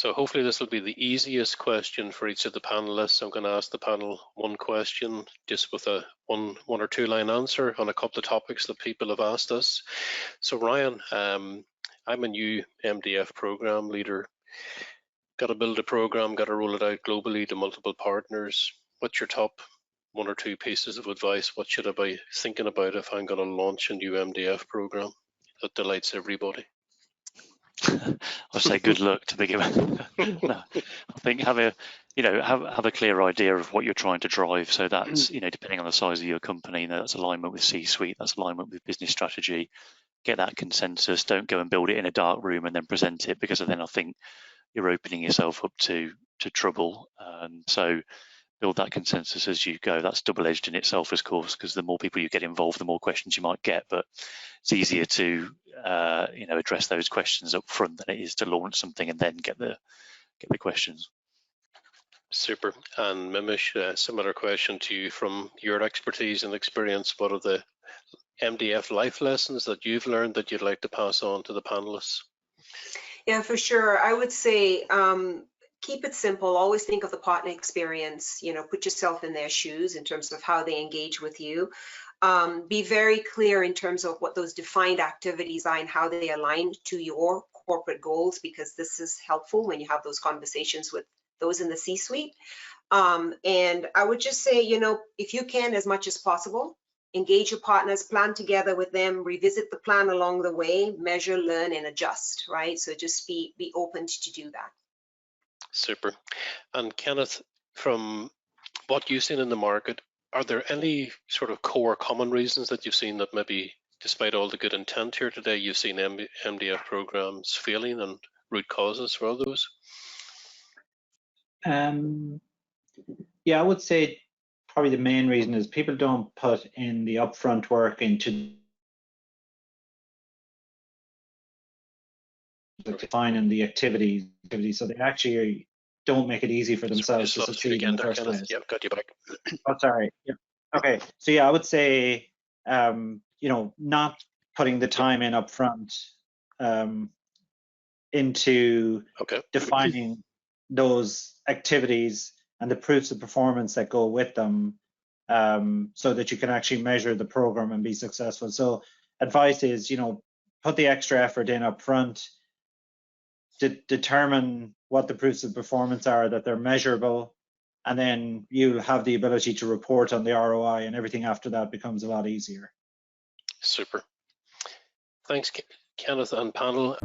So hopefully this will be the easiest question for each of the panelists. I'm going to ask the panel one question just with a one or two line answer on a couple of topics that people have asked us. So Ryan, I'm a new MDF program leader. Got to build a program, got to roll it out globally to multiple partners. What's your top one or two pieces of advice? What should I be thinking about if I'm going to launch a new MDF program that delights everybody? I'll say good luck to begin with. No, I think have a clear idea of what you're trying to drive. So that's, depending on the size of your company, that's alignment with C-suite, that's alignment with business strategy. Get that consensus. Don't go and build it in a dark room and then present it, because then I think you're opening yourself up to trouble. So build that consensus as you go. That's double-edged in itself, of course, because the more people you get involved, the more questions you might get. But it's easier to address those questions up front than it is to launch something and then get the questions. Super. And Mimish, a similar question to you from your expertise and experience. What are the MDF life lessons that you've learned that you'd like to pass on to the panelists? Yeah, for sure. I would say keep it simple. Always think of the partner experience. Put yourself in their shoes in terms of how they engage with you. Be very clear in terms of what those defined activities are and how they align to your corporate goals, because this is helpful when you have those conversations with those in the C-suite. And I would just say, if you can, as much as possible, engage your partners, plan together with them, revisit the plan along the way, measure, learn, and adjust, right? So just be open to do that. Super. And Kenneth, from what you've seen in the market, are there any sort of core common reasons that you've seen that maybe, despite all the good intent here today, you've seen MDF programs failing, and root causes for those? Yeah, I would say probably the main reason is people don't put in the upfront work into defining the activities, so they actually don't make it easy for themselves to succeed in the first place. Yeah, got you back. Oh, sorry. Yeah. Okay. So yeah, I would say, not putting the time in upfront into defining those activities and the proofs of performance that go with them, so that you can actually measure the program and be successful. So advice is, put the extra effort in upfront, determine what the proofs of performance are, that they're measurable, and then you'll have the ability to report on the ROI, and everything after that becomes a lot easier. Super. Thanks, Kenneth and panel.